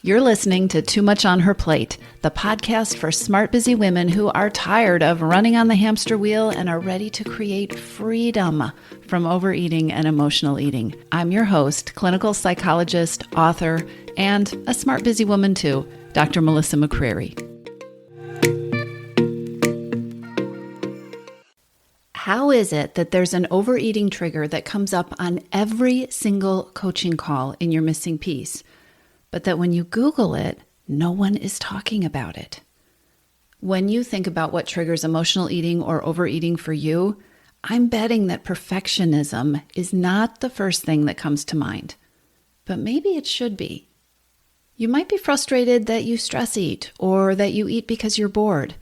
You're listening to Too Much on Her Plate, the podcast for smart, busy women who are tired of running on the hamster wheel and are ready to create freedom from overeating and emotional eating. I'm your host, clinical psychologist, author, and a smart, busy woman too, Dr. Melissa McCreary. How is it that there's an overeating trigger that comes up on every single coaching call in your missing piece, but that when you Google it, no one is talking about it? When you think about what triggers emotional eating or overeating for you, I'm betting that perfectionism is not the first thing that comes to mind, but maybe it should be. You might be frustrated that you stress eat or that you eat because you're bored,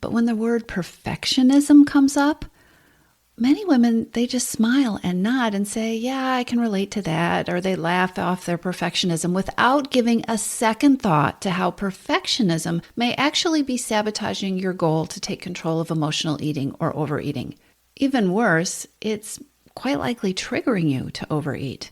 but when the word perfectionism comes up, many women, they just smile and nod and say, yeah, I can relate to that, or they laugh off their perfectionism without giving a second thought to how perfectionism may actually be sabotaging your goal to take control of emotional eating or overeating. Even worse, it's quite likely triggering you to overeat.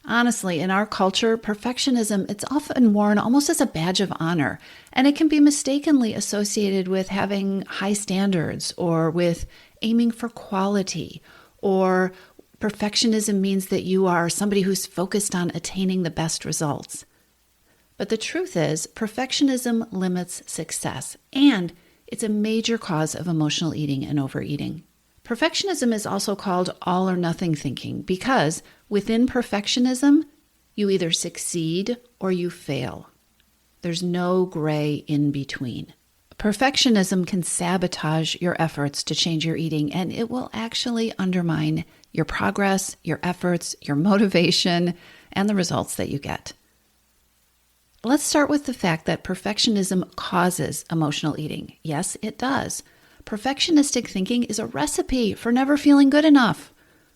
Honestly, in our culture, perfectionism, it's often worn almost as a badge of honor, and it can be mistakenly associated with having high standards or with aiming for quality, or perfectionism means that you are somebody who's focused on attaining the best results. But the truth is, perfectionism limits success, and it's a major cause of emotional eating and overeating. Perfectionism is also called all or nothing thinking because within perfectionism, you either succeed or you fail. There's no gray in between. Perfectionism can sabotage your efforts to change your eating, and it will actually undermine your progress, your efforts, your motivation, and the results that you get. Let's start with the fact that perfectionism causes emotional eating. Yes, it does. Perfectionistic thinking is a recipe for never feeling good enough.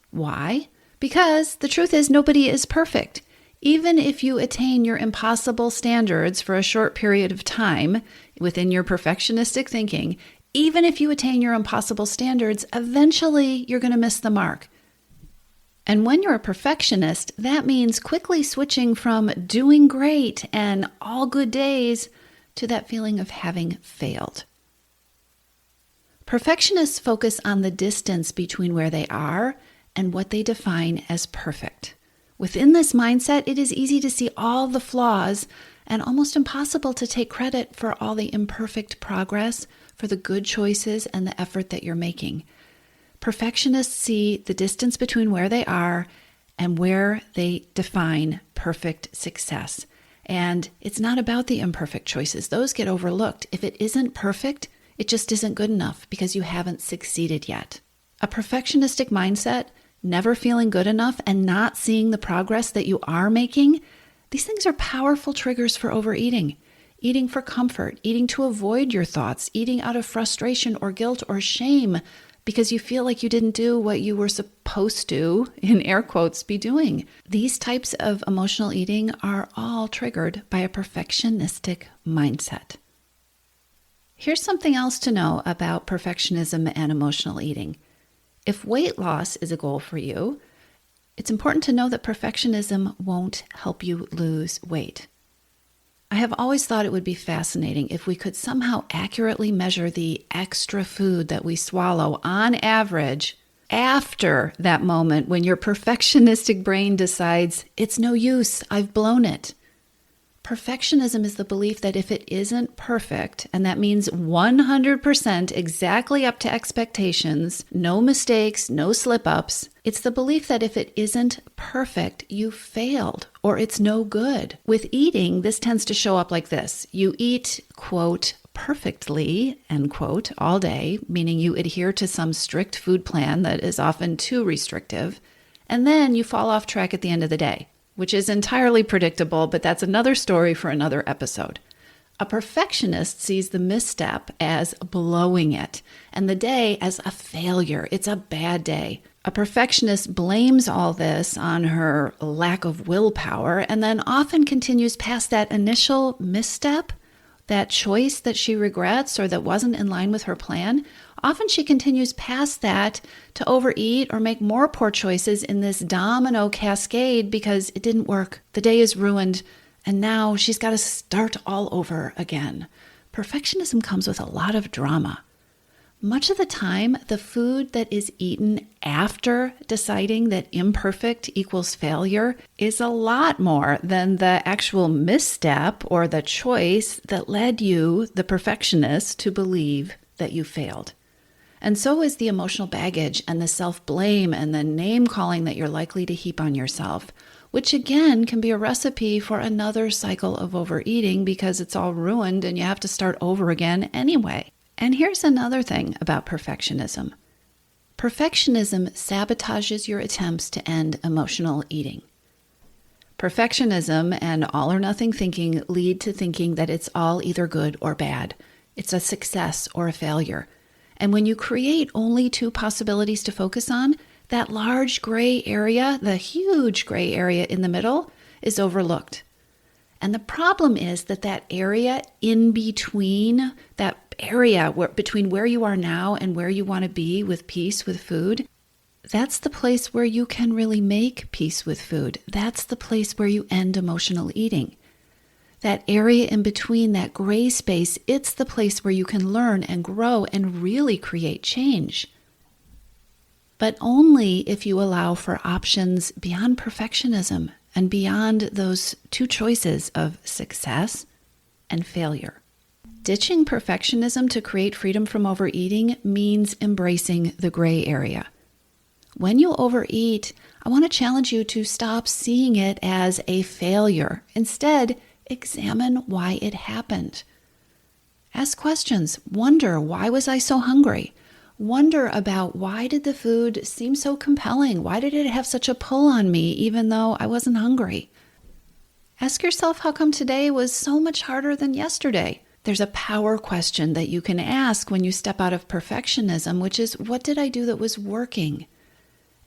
Why? Because the truth is nobody is perfect. Even if you attain your impossible standards for a short period of time within your perfectionistic thinking, even if you attain your impossible standards, eventually you're going to miss the mark. And when you're a perfectionist, that means quickly switching from doing great and all good days to that feeling of having failed. Perfectionists focus on the distance between where they are and what they define as perfect. Within this mindset, it is easy to see all the flaws and almost impossible to take credit for all the imperfect progress, for the good choices and the effort that you're making. Perfectionists see the distance between where they are and where they define perfect success. And it's not about the imperfect choices. Those get overlooked. If it isn't perfect, it just isn't good enough because you haven't succeeded yet. A perfectionistic mindset, never feeling good enough and not seeing the progress that you are making, these things are powerful triggers for overeating. Eating for comfort, eating to avoid your thoughts, eating out of frustration or guilt or shame because you feel like you didn't do what you were supposed to, in air quotes, be doing. These types of emotional eating are all triggered by a perfectionistic mindset. Here's something else to know about perfectionism and emotional eating. If weight loss is a goal for you, it's important to know that perfectionism won't help you lose weight. I have always thought it would be fascinating if we could somehow accurately measure the extra food that we swallow on average after that moment when your perfectionistic brain decides, it's no use, I've blown it. Perfectionism is the belief that if it isn't perfect, and that means 100% exactly up to expectations, no mistakes, no slip-ups, it's the belief that if it isn't perfect, you failed or it's no good. With eating, this tends to show up like this. You eat, quote, perfectly, end quote, all day, meaning you adhere to some strict food plan that is often too restrictive, and then you fall off track at the end of the day, which is entirely predictable, but that's another story for another episode. A perfectionist sees the misstep as blowing it and the day as a failure. It's a bad day. A perfectionist blames all this on her lack of willpower and then often continues past that initial misstep, that choice that she regrets or that wasn't in line with her plan. Often she continues past that to overeat or make more poor choices in this domino cascade because it didn't work. The day is ruined And now she's got to start all over again. Perfectionism comes with a lot of drama. Much of the time, the food that is eaten after deciding that imperfect equals failure is a lot more than the actual misstep or the choice that led you, the perfectionist, to believe that you failed. And so is the emotional baggage and the self-blame and the name-calling that you're likely to heap on yourself, which again can be a recipe for another cycle of overeating because it's all ruined and you have to start over again anyway. And here's another thing about perfectionism. Perfectionism sabotages your attempts to end emotional eating. Perfectionism and all or nothing thinking lead to thinking that it's all either good or bad. It's a success or a failure. And when you create only two possibilities to focus on, that large gray area, the huge gray area in the middle, is overlooked. And the problem is that area in between, that area between where you are now and where you want to be with peace with food, that's the place where you can really make peace with food. That's the place where you end emotional eating. That area in between, that gray space, it's the place where you can learn and grow and really create change. But only if you allow for options beyond perfectionism and beyond those two choices of success and failure. Ditching perfectionism to create freedom from overeating means embracing the gray area. When you overeat, I want to challenge you to stop seeing it as a failure. Instead, examine why it happened. Ask questions. Wonder, why was I so hungry? Wonder about why did the food seem so compelling? Why did it have such a pull on me even though I wasn't hungry? Ask yourself how come today was so much harder than yesterday? There's a power question that you can ask when you step out of perfectionism, which is, what did I do that was working?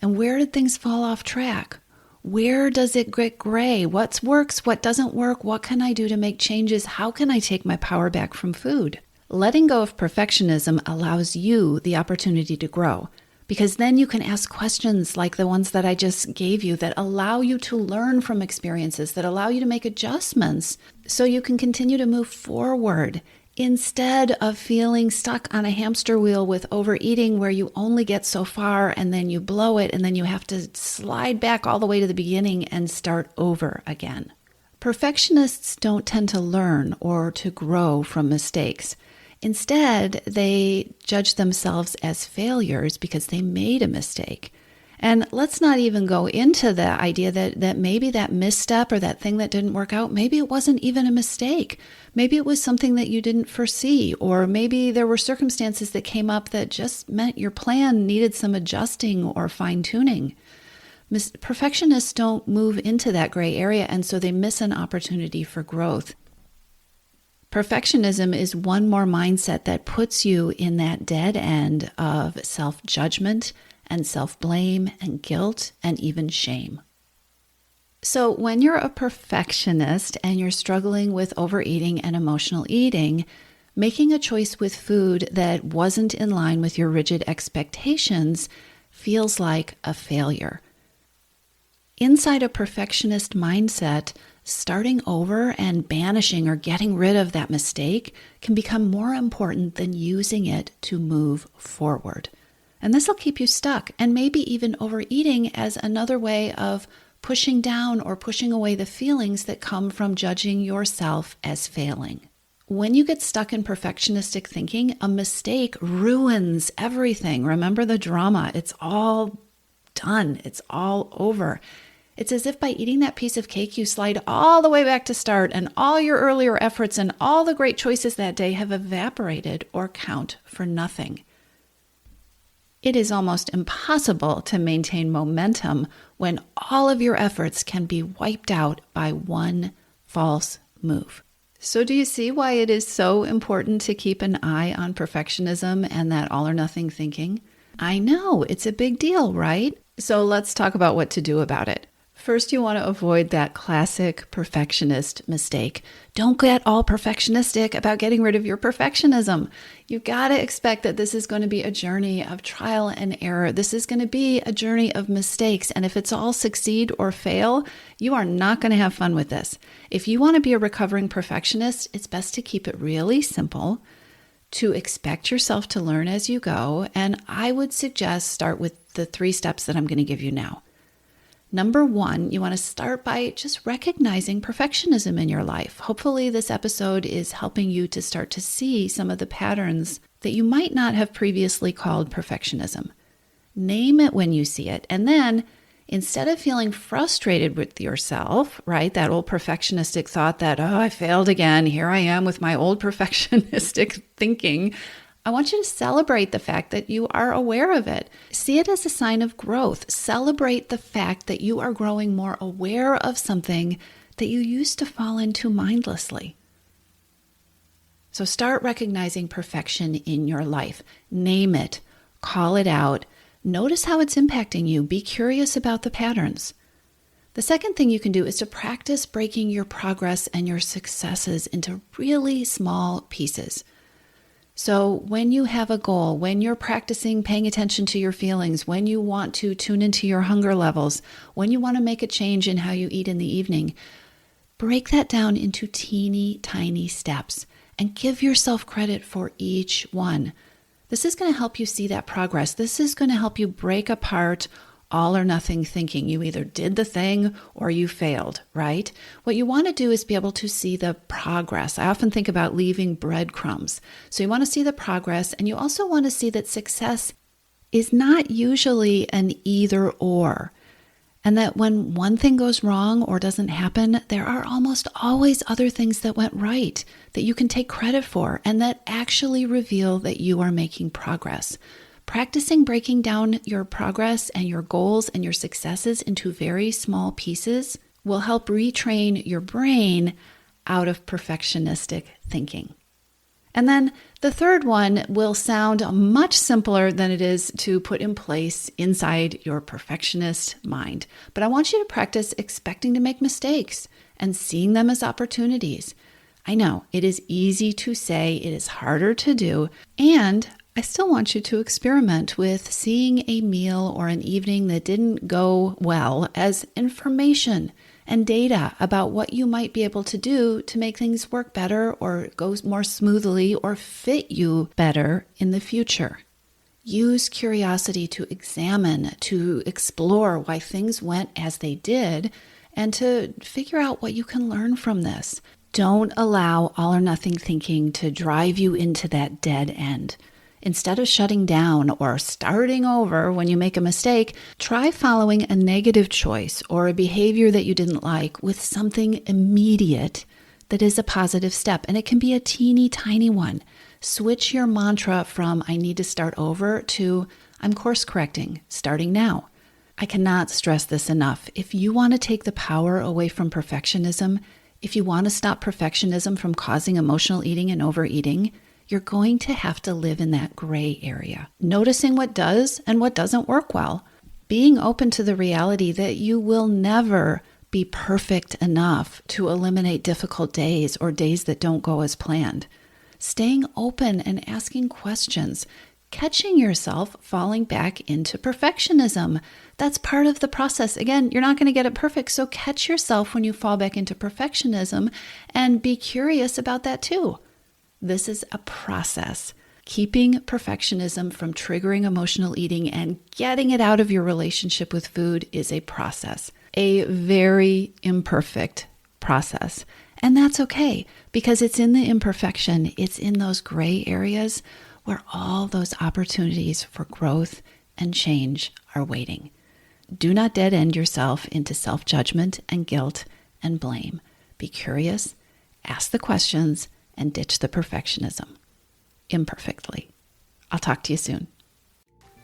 And where did things fall off track? Where does it get gray? What works? What doesn't work? What can I do to make changes? How can I take my power back from food? Letting go of perfectionism allows you the opportunity to grow, because then you can ask questions like the ones that I just gave you that allow you to learn from experiences, that allow you to make adjustments so you can continue to move forward instead of feeling stuck on a hamster wheel with overeating where you only get so far and then you blow it and then you have to slide back all the way to the beginning and start over again. Perfectionists don't tend to learn or to grow from mistakes. Instead, they judge themselves as failures because they made a mistake. And let's not even go into the idea that maybe that misstep or that thing that didn't work out, maybe it wasn't even a mistake. Maybe it was something that you didn't foresee, or maybe there were circumstances that came up that just meant your plan needed some adjusting or fine-tuning. Perfectionists don't move into that gray area, and so they miss an opportunity for growth. Perfectionism is one more mindset that puts you in that dead end of self-judgment and self-blame and guilt and even shame. So when you're a perfectionist and you're struggling with overeating and emotional eating, making a choice with food that wasn't in line with your rigid expectations feels like a failure. Inside a perfectionist mindset, starting over and banishing or getting rid of that mistake can become more important than using it to move forward. And this will keep you stuck and maybe even overeating as another way of pushing down or pushing away the feelings that come from judging yourself as failing. When you get stuck in perfectionistic thinking, a mistake ruins everything. Remember the drama. It's all done. It's all over. It's as if by eating that piece of cake, you slide all the way back to start and all your earlier efforts and all the great choices that day have evaporated or count for nothing. It is almost impossible to maintain momentum when all of your efforts can be wiped out by one false move. So do you see why it is so important to keep an eye on perfectionism and that all or nothing thinking? I know, it's a big deal, right? So let's talk about what to do about it. First, you want to avoid that classic perfectionist mistake. Don't get all perfectionistic about getting rid of your perfectionism. You've got to expect that this is going to be a journey of trial and error. This is going to be a journey of mistakes. And if it's all succeed or fail, you are not going to have fun with this. If you want to be a recovering perfectionist, it's best to keep it really simple, to expect yourself to learn as you go. And I would suggest start with the 3 steps that I'm going to give you now. Number 1, you want to start by just recognizing perfectionism in your life. Hopefully this episode is helping you to start to see some of the patterns that you might not have previously called perfectionism. Name it when you see it. And then instead of feeling frustrated with yourself, right, that old perfectionistic thought that, oh, I failed again, here I am with my old perfectionistic thinking, I want you to celebrate the fact that you are aware of it. See it as a sign of growth. Celebrate the fact that you are growing more aware of something that you used to fall into mindlessly. So start recognizing perfection in your life. Name it. Call it out. Notice how it's impacting you. Be curious about the patterns. The second thing you can do is to practice breaking your progress and your successes into really small pieces. So when you have a goal, when you're practicing paying attention to your feelings, when you want to tune into your hunger levels, when you want to make a change in how you eat in the evening, break that down into teeny tiny steps and give yourself credit for each one. This is going to help you see that progress. This is going to help you break apart all or nothing thinking. You either did the thing or you failed, right? What you want to do is be able to see the progress. I often think about leaving breadcrumbs. So you want to see the progress, and you also want to see that success is not usually an either or. And that when one thing goes wrong or doesn't happen, there are almost always other things that went right that you can take credit for and that actually reveal that you are making progress. Practicing breaking down your progress and your goals and your successes into very small pieces will help retrain your brain out of perfectionistic thinking. And then the third one will sound much simpler than it is to put in place inside your perfectionist mind. But I want you to practice expecting to make mistakes and seeing them as opportunities. I know it is easy to say, it is harder to do, and I still want you to experiment with seeing a meal or an evening that didn't go well as information and data about what you might be able to do to make things work better or go more smoothly or fit you better in the future. Use curiosity to examine, to explore why things went as they did, and to figure out what you can learn from this. Don't allow all or nothing thinking to drive you into that dead end. Instead of shutting down or starting over when you make a mistake, try following a negative choice or a behavior that you didn't like with something immediate that is a positive step. And it can be a teeny tiny one. Switch your mantra from I need to start over to I'm course correcting, starting now. I cannot stress this enough. If you want to take the power away from perfectionism, if you want to stop perfectionism from causing emotional eating and overeating, you're going to have to live in that gray area, noticing what does and what doesn't work well, being open to the reality that you will never be perfect enough to eliminate difficult days or days that don't go as planned, staying open and asking questions, catching yourself falling back into perfectionism. That's part of the process. Again, you're not going to get it perfect, so catch yourself when you fall back into perfectionism and be curious about that too. This is a process. Keeping perfectionism from triggering emotional eating and getting it out of your relationship with food is a process, a very imperfect process. And that's okay, because it's in the imperfection, it's in those gray areas where all those opportunities for growth and change are waiting. Do not dead end yourself into self-judgment and guilt and blame. Be curious, ask the questions, and ditch the perfectionism imperfectly. I'll talk to you soon.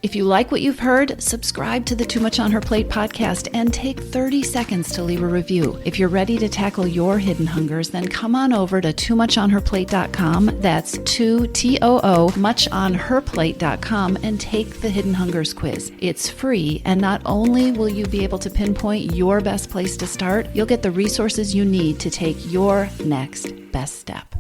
If you like what you've heard, subscribe to the Too Much on Her Plate podcast and take 30 seconds to leave a review. If you're ready to tackle your hidden hungers, then come on over to toomuchonherplate.com. That's 2TOO muchonherplate.com and take the Hidden Hungers quiz. It's free, and not only will you be able to pinpoint your best place to start, you'll get the resources you need to take your next best step.